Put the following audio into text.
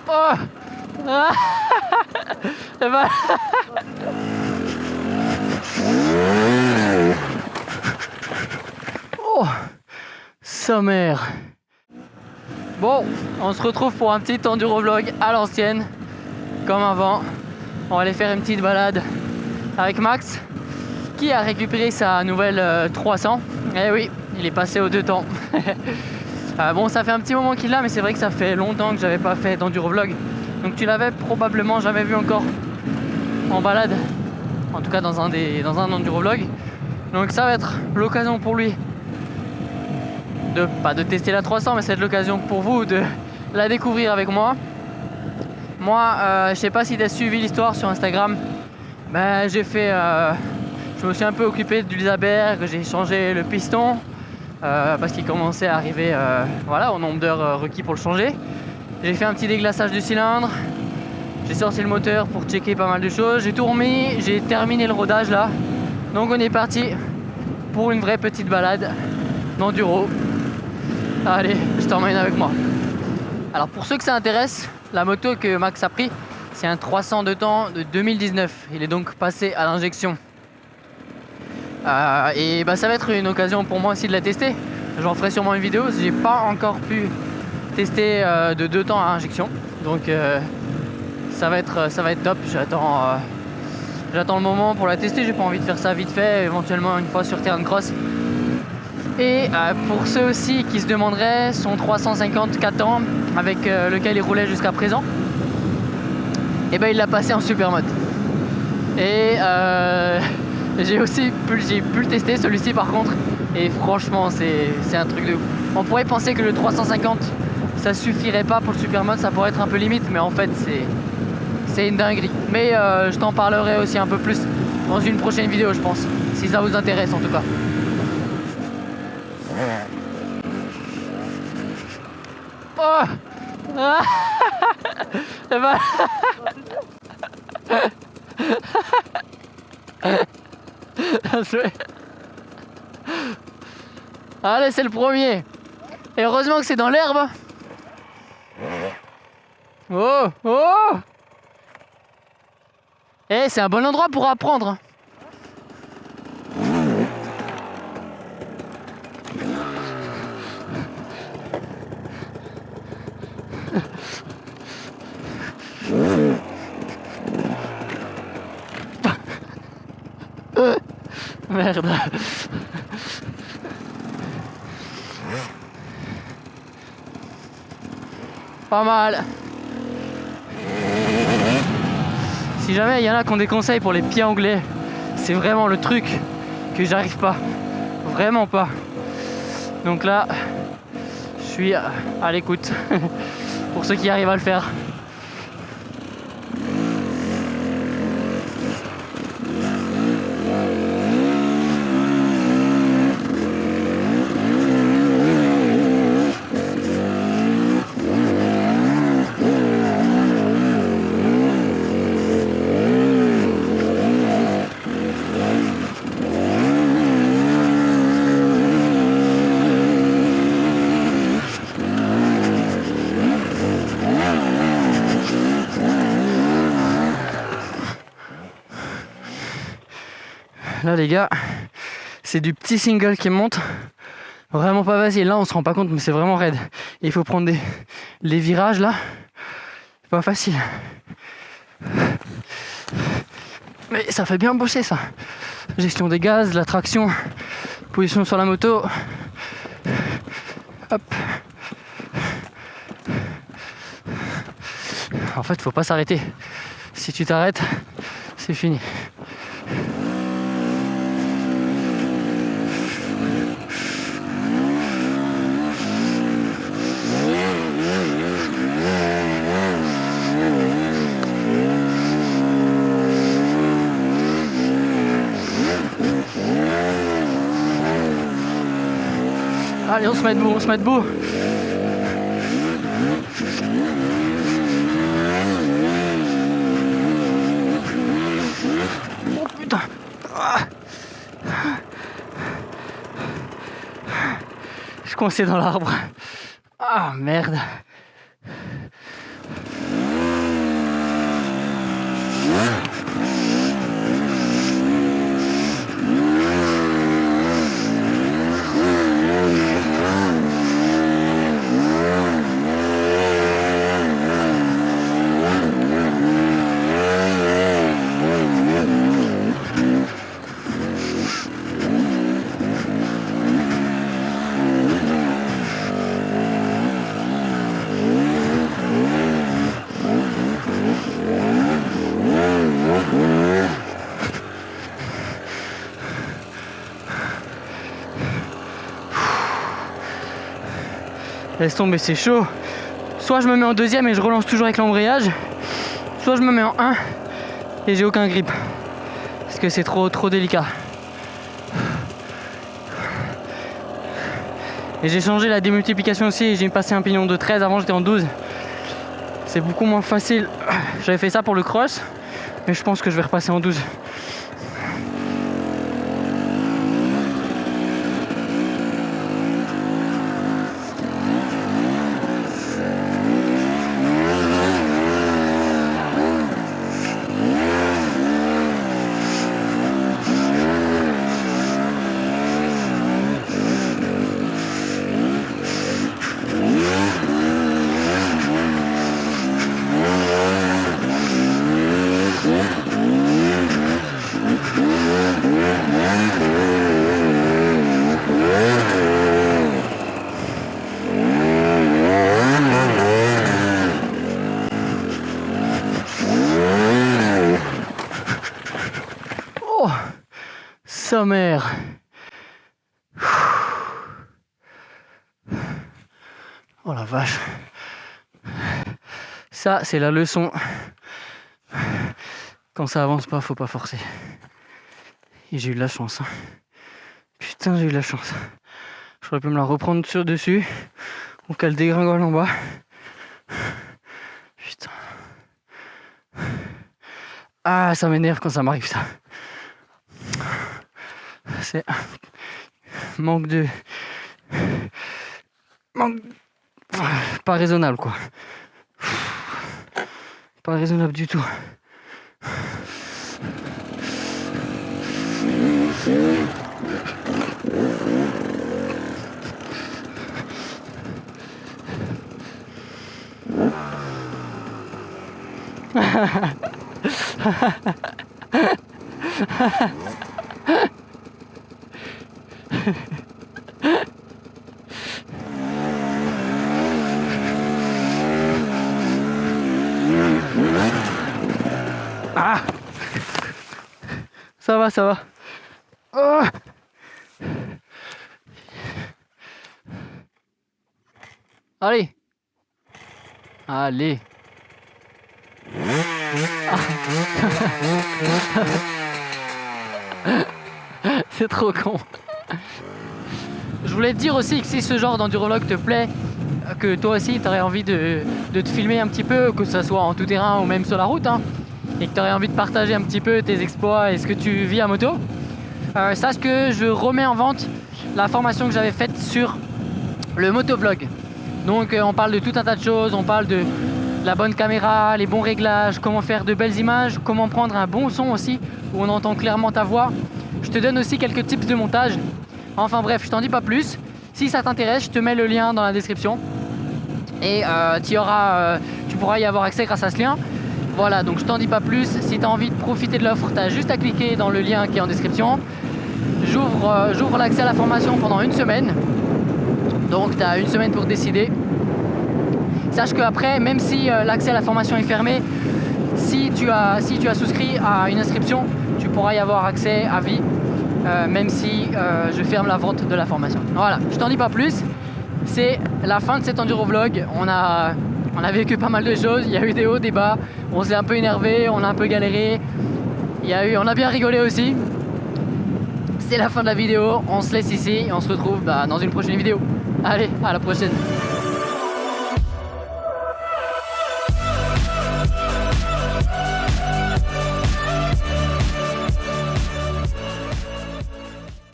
Oh ah et ben... Oh, sommaire. Bon, on se retrouve pour un petit enduro vlog à l'ancienne, comme avant. On va aller faire une petite balade avec Max, qui a récupéré sa nouvelle 300. Eh oui, il est passé aux 2 temps. Bon, ça fait un petit moment qu'il l'a, mais c'est vrai que ça fait longtemps que j'avais pas fait d'enduro vlog. Donc tu l'avais probablement jamais vu encore en balade, en tout cas dans un enduro vlog. Donc ça va être l'occasion pour lui pas de tester la 300, mais c'est l'occasion pour vous de la découvrir avec moi. Moi, je sais pas si tu as suivi l'histoire sur Instagram. Ben, je me suis un peu occupé du Lisaberg, j'ai changé le piston parce qu'il commençait à arriver voilà, au nombre d'heures requis pour le changer. J'ai fait un petit déglaçage du cylindre, j'ai sorti le moteur pour checker pas mal de choses, j'ai tout remis, j'ai terminé le rodage là. Donc on est parti pour une vraie petite balade d'enduro. Allez, je t'emmène avec moi. Alors pour ceux que ça intéresse, la moto que Max a pris, c'est un 300 de temps de 2019. Il est donc passé à l'injection. Et bah, ça va être une occasion pour moi aussi de la tester. J'en ferai sûrement une vidéo. J'ai pas encore pu tester de 2 temps à injection. Donc ça va être top. J'attends le moment pour la tester. J'ai pas envie de faire ça vite fait, éventuellement une fois sur terrain cross. Et pour ceux aussi qui se demanderaient, son 354 ans avec lequel il roulait jusqu'à présent, et ben il l'a passé en super mode. Et j'ai pu le tester celui-ci par contre, et franchement c'est un truc de ouf. On pourrait penser que le 350 ça suffirait pas pour le super mode, ça pourrait être un peu limite, mais en fait c'est une dinguerie. Mais je t'en parlerai aussi un peu plus dans une prochaine vidéo, je pense, si ça vous intéresse en tout cas. Oh ah et ben... Allez, c'est le premier. Et heureusement que c'est dans l'herbe. Oh oh. Eh, c'est un bon endroit pour apprendre. Merde. Pas mal. Si jamais il y en a qui ont des conseils pour les pieds anglais, c'est vraiment le truc que j'arrive pas. Vraiment pas. Donc là, je suis à l'écoute pour ceux qui arrivent à le faire. Là les gars, c'est du petit single qui monte, vraiment pas facile. Là on se rend pas compte mais c'est vraiment raide. Et il faut prendre les virages là, c'est pas facile. Mais ça fait bien bosser ça. Gestion des gaz, la traction, position sur la moto. Hop. En fait faut pas s'arrêter. Si tu t'arrêtes, c'est fini. Allez, on se met debout, Oh putain. Je suis coincé dans l'arbre. Ah merde. Laisse tomber, c'est chaud. Soit je me mets en deuxième et je relance toujours avec l'embrayage, soit je me mets en 1 et j'ai aucun grip. Parce que c'est trop délicat. Et j'ai changé la démultiplication aussi et j'ai passé un pignon de 13, avant j'étais en 12. C'est beaucoup moins facile. J'avais fait ça pour le cross, mais je pense que je vais repasser en 12. Oh, sa mère. Oh la vache. Ça, c'est la leçon. Quand ça avance pas, faut pas forcer. Et j'ai eu de la chance. Hein. Putain, j'ai eu de la chance. J'aurais pu me la reprendre sur dessus ou qu'elle dégringole en bas. Putain. Ah, ça m'énerve quand ça m'arrive ça. C'est manque de... Pas raisonnable quoi. Pas raisonnable du tout. Ah, ça va, ça va. Oh, allez, allez. Ah. C'est trop con. Je voulais te dire aussi que si ce genre d'endurovlog te plaît, que toi aussi tu aurais envie de te filmer un petit peu, que ce soit en tout terrain ou même sur la route, hein, et que tu aurais envie de partager un petit peu tes exploits et ce que tu vis à moto, sache que je remets en vente la formation que j'avais faite sur le motovlog. Donc on parle de tout un tas de choses, on parle de la bonne caméra, les bons réglages, comment faire de belles images, comment prendre un bon son aussi, où on entend clairement ta voix. Je te donne aussi quelques tips de montage. Enfin bref, je t'en dis pas plus. Si ça t'intéresse, je te mets le lien dans la description. Et tu pourras y avoir accès grâce à ce lien. Voilà, donc je t'en dis pas plus. Si tu as envie de profiter de l'offre, tu as juste à cliquer dans le lien qui est en description. J'ouvre l'accès à la formation pendant 1 semaine. Donc tu as 1 semaine pour décider. Sache qu'après, même si l'accès à la formation est fermé, si tu as souscrit à une inscription, tu pourras y avoir accès à vie, même si je ferme la vente de la formation. Voilà, je t'en dis pas plus. C'est la fin de cet endurovlog. On a vécu pas mal de choses. Il y a eu des hauts, des bas. On s'est un peu énervé, on a un peu galéré. On a bien rigolé aussi. C'est la fin de la vidéo. On se laisse ici et on se retrouve dans une prochaine vidéo. Allez, à la prochaine.